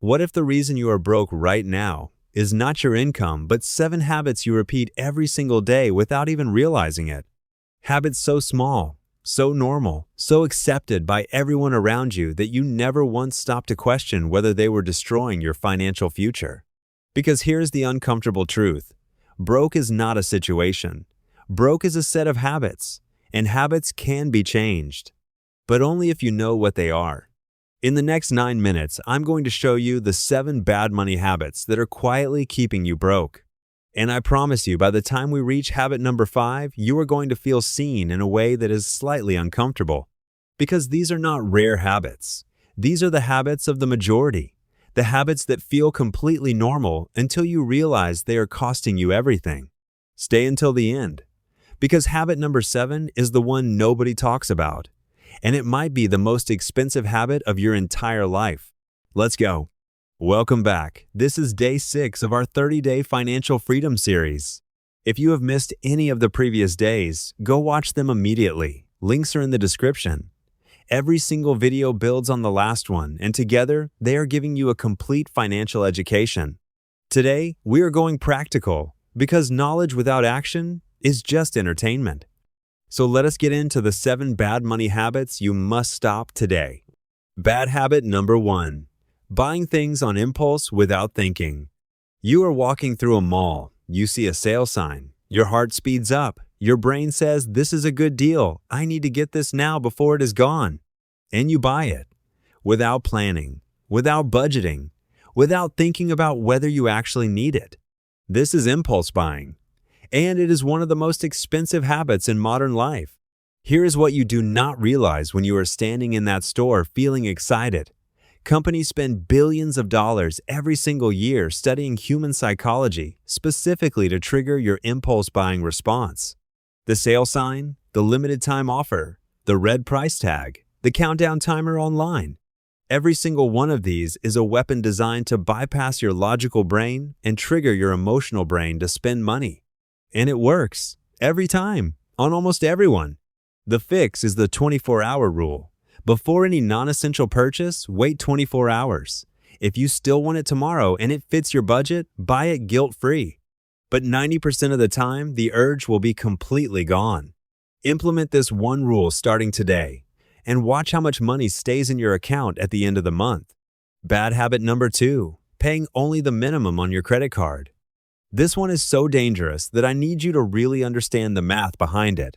What if the reason you are broke right now is not your income, but 7 habits you repeat every single day without even realizing it? Habits so small, so normal, so accepted by everyone around you that you never once stopped to question whether they were destroying your financial future. Because here's the uncomfortable truth. Broke is not a situation. Broke is a set of habits, and habits can be changed, but only if you know what they are. In the next 9 minutes, I'm going to show you the 7 bad money habits that are quietly keeping you broke. And I promise you, by the time we reach habit number 5, you are going to feel seen in a way that is slightly uncomfortable. Because these are not rare habits. These are the habits of the majority. The habits that feel completely normal until you realize they are costing you everything. Stay until the end. Because habit number 7 is the one nobody talks about. And it might be the most expensive habit of your entire life. Let's go. Welcome back. This is day 6 of our 30-day financial freedom series. If you have missed any of the previous days, go watch them immediately. Links are in the description. Every single video builds on the last one, and together, they are giving you a complete financial education. Today, we are going practical, because knowledge without action is just entertainment. So let us get into the 7 bad money habits you must stop today. Bad habit number 1. Buying things on impulse without thinking. You are walking through a mall. You see a sale sign. Your heart speeds up. Your brain says, "This is a good deal. I need to get this now before it is gone." And you buy it. Without planning, without budgeting, without thinking about whether you actually need it. This is impulse buying. And it is one of the most expensive habits in modern life. Here is what you do not realize when you are standing in that store feeling excited. Companies spend billions of dollars every single year studying human psychology, specifically to trigger your impulse buying response. The sale sign, the limited time offer, the red price tag, the countdown timer online. Every single one of these is a weapon designed to bypass your logical brain and trigger your emotional brain to spend money. And it works, every time, on almost everyone. The fix is the 24-hour rule. Before any non-essential purchase, wait 24 hours. If you still want it tomorrow and it fits your budget, buy it guilt-free. But 90% of the time, the urge will be completely gone. Implement this one rule starting today, and watch how much money stays in your account at the end of the month. Bad habit number 2, paying only the minimum on your credit card. This one is so dangerous that I need you to really understand the math behind it.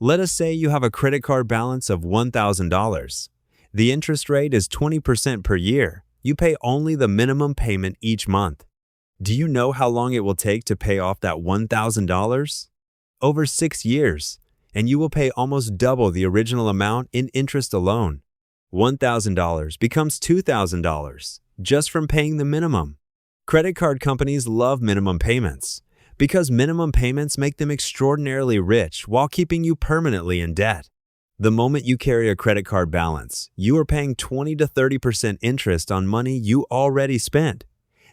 Let us say you have a credit card balance of $1,000. The interest rate is 20% per year. You pay only the minimum payment each month. Do you know how long it will take to pay off that $1,000? Over 6 years, and you will pay almost double the original amount in interest alone. $1,000 becomes $2,000 just from paying the minimum. Credit card companies love minimum payments because minimum payments make them extraordinarily rich while keeping you permanently in debt. The moment you carry a credit card balance, you are paying 20 to 30% interest on money you already spent.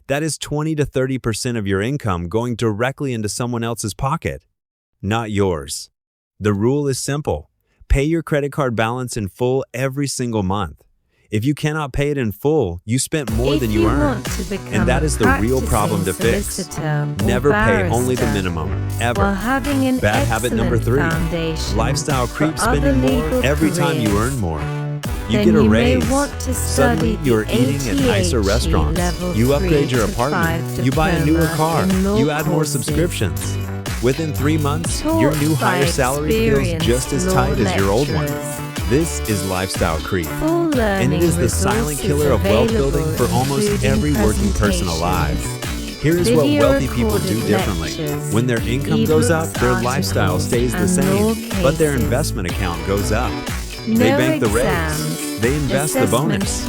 That is 20 to 30% of your income going directly into someone else's pocket, not yours. The rule is simple. Pay your credit card balance in full every single month. If you cannot pay it in full, you spent more than you earned. And that is the real problem to fix. Never pay only the minimum, ever. Bad habit number 3, lifestyle creep, spending more every time you earn more. You get a raise. Suddenly, you're eating at nicer restaurants. You upgrade your apartment. You buy a newer car. You add more subscriptions. Within 3 months, your new higher salary feels just as tight as your old one. This is lifestyle creep, and it is the silent killer of wealth building for almost every working person alive. Here is what wealthy people do differently. When their income goes up, their lifestyle stays the same, but their investment account goes up. They bank the raise. They invest the bonus.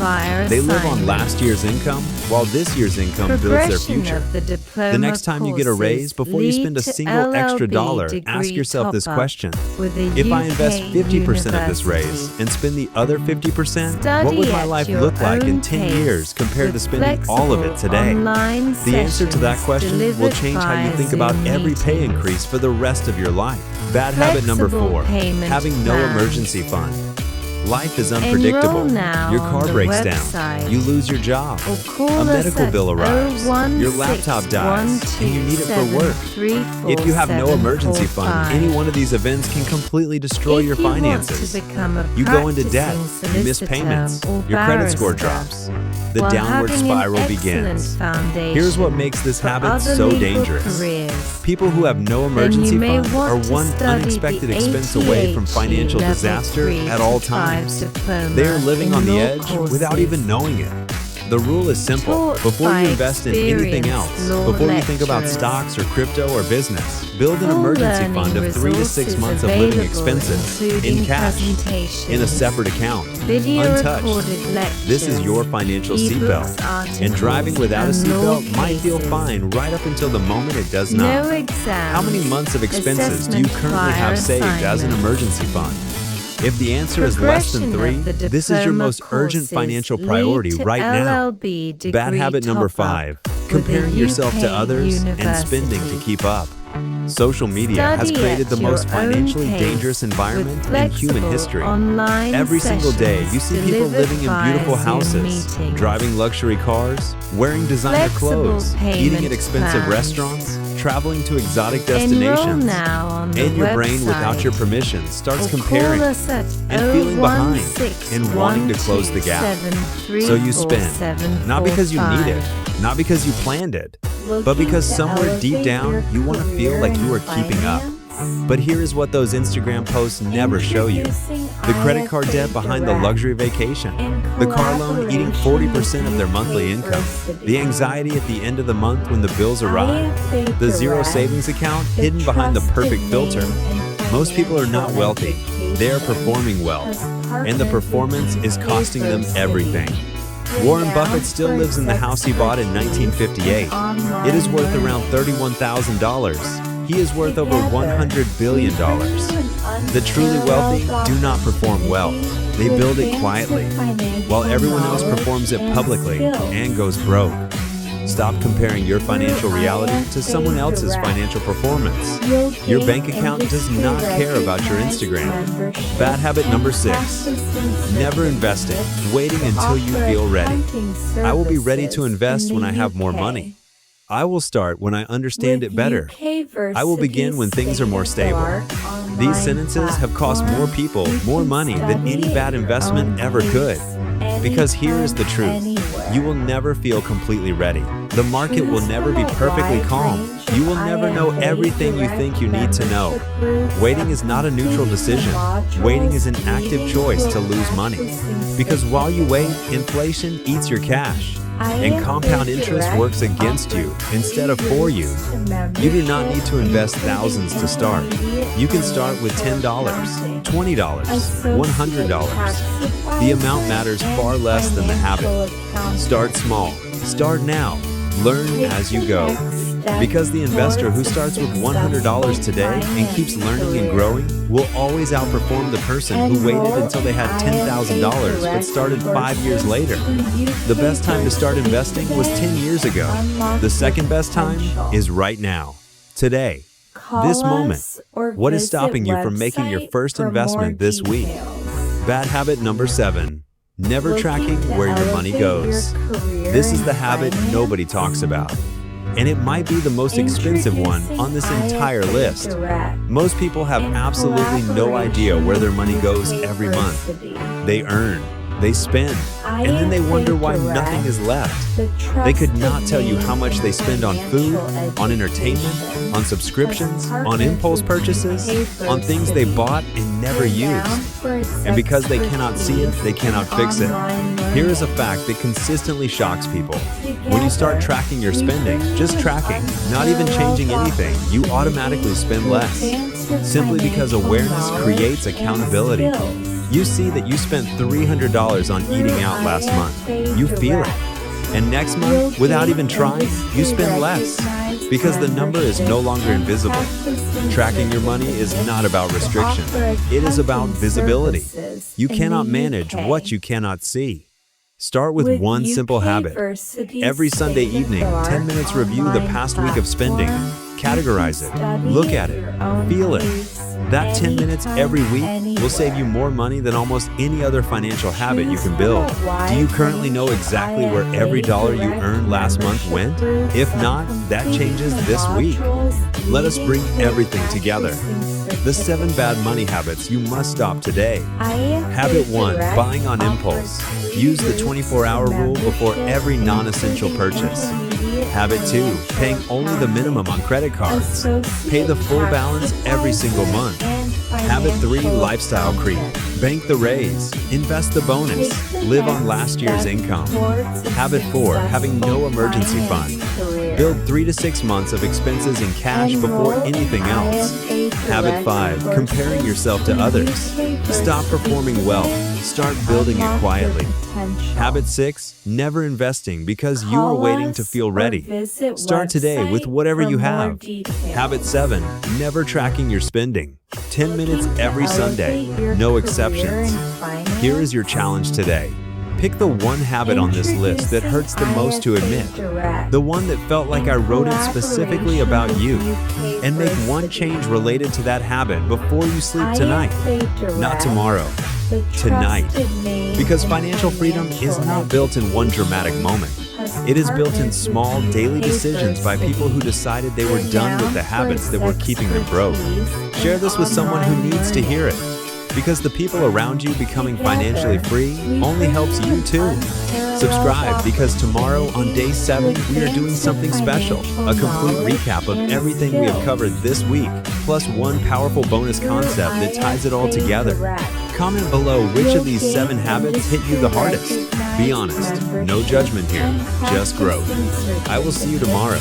They live on last year's income, while this year's income builds their future. The next time you get a raise, before you spend a single extra dollar, ask yourself this question. If I invest 50% of this raise and spend the other 50%, what would my life look like in 10 years compared to spending all of it today? The answer to that question will change how you think about every pay increase for the rest of your life. Bad habit number 4, having no emergency fund. Life is unpredictable. now Your car on the breaks website. down. You lose your job. Or call A us medical at bill arrives. Your laptop dies, 01612 and you need it for work. If you have no emergency fund, any one of these events can completely destroy your finances. You go into debt, you miss payments, your credit score drops. The downward spiral begins. Here's what makes this habit so dangerous. People who have no emergency fund are one unexpected expense away from financial disaster at all times. They are living on the edge without even knowing it. The rule is simple. Before you invest in anything else, before you think about stocks or crypto or business, build an emergency fund of 3 to 6 months of living expenses in cash, in a separate account, untouched. This is your financial seatbelt. And driving without a seatbelt might feel fine right up until the moment it does not. How many months of expenses do you currently have saved as an emergency fund? If the answer is less than 3, this is your most urgent financial priority right now. Bad habit number 5, comparing yourself to others and spending to keep up. Social media has created the most financially dangerous environment in human history. Every single day, you see people living in beautiful houses, driving luxury cars, wearing designer clothes, eating at expensive restaurants, traveling to exotic destinations, and your brain, without your permission, starts comparing and feeling behind and wanting to close the gap. So you spend, not because you need it, not because you planned it, but because somewhere deep down you want to feel like you are keeping up. But here is what those Instagram posts never show you. The credit card debt behind the luxury vacation. The car loan eating 40% of their monthly income. The anxiety at the end of the month when the bills arrive. The zero savings account hidden behind the perfect filter. Most people are not wealthy. They are performing well. And the performance is costing them everything. Warren Buffett still lives in the house he bought in 1958. It is worth around $31,000. He is worth over $100 billion. The truly wealthy do not perform wealth. They build it quietly, while everyone else performs it publicly and goes broke. Stop comparing your financial reality to someone else's financial performance. Your bank account does not care about your Instagram. Bad habit number 6, never investing, waiting until you feel ready. I will be ready to invest when I have more money. I will start when I understand it better. I will begin when things are more stable. These sentences have cost more people more money than any bad investment ever could. Because here is the truth. You will never feel completely ready. The market will never be perfectly calm. You will never know everything you think you need to know. Waiting is not a neutral decision. Waiting is an active choice to lose money. Because while you wait, inflation eats your cash. And compound interest works against you instead of for you. You do not need to invest thousands to start. You can start with $10, $20, $100. The amount matters far less than the habit. Start small. Start now. Learn as you go. Because the investor who starts with $100 today and keeps learning and growing will always outperform the person who waited until they had $10,000 but started 5 years later. The best time to start investing was 10 years ago. The second best time is right now, today, this moment. What is stopping you from making your first investment this week? Bad habit number 7, never tracking where your money goes. This is the habit nobody talks about. And it might be the most expensive one on this entire list. Most people have absolutely no idea where their money goes every month. They earn, they spend, and then they wonder why nothing is left. They could not tell you how much they spend on food, on entertainment, on subscriptions, on impulse purchases, on things they bought and never used. And because they cannot see it, they cannot fix it. Here is a fact that consistently shocks people. When you start tracking your spending, just tracking, not even changing anything, you automatically spend less. Simply because awareness creates accountability. You see that you spent $300 on eating out last month. You feel it. And next month, without even trying, you spend less. Because the number is no longer invisible. Tracking your money is not about restriction. It is about visibility. You cannot manage what you cannot see. Start with one simple habit. Every Sunday evening, 10 minutes review the past week of spending. Categorize it. Look at it. Feel it. That 10 minutes every week will save you more money than almost any other financial habit you can build. Do you currently know exactly where every dollar you earned last month went? If not, that changes this week. Let us bring everything together. The 7 bad money habits you must stop today. Habit 1. Buying on impulse. Use the 24-hour rule before every non-essential purchase. Habit 2. Paying only the minimum on credit cards. Pay the full balance every single month. Habit 3. Lifestyle creep. Bank the raise. Invest the bonus. Live on last year's income. Habit 4. Having no emergency fund. Build 3 to 6 months of expenses in cash before anything else. Habit 5. Comparing yourself to others. Stop performing wealth. Start building it quietly. Habit 6. Never investing because you are waiting to feel ready. Start today with whatever you have. Habit 7. Never tracking your spending. 10 minutes every Sunday. No exceptions. Here is your challenge today. Pick the one habit on this list that hurts the most to admit, the one that felt like I wrote it specifically about you, and make one change related to that habit before you sleep tonight. Not tomorrow, tonight. Because financial freedom is not built in one dramatic moment. It is built in small, daily decisions by people who decided they were done with the habits that were keeping them broke. Share this with someone who needs to hear it. Because the people around you becoming financially free only helps you too. Subscribe because tomorrow on day 7 we are doing something special, a complete recap of everything we have covered this week, plus one powerful bonus concept that ties it all together. Comment below which of these 7 habits hit you the hardest. Be honest, no judgment here, just growth. I will see you tomorrow.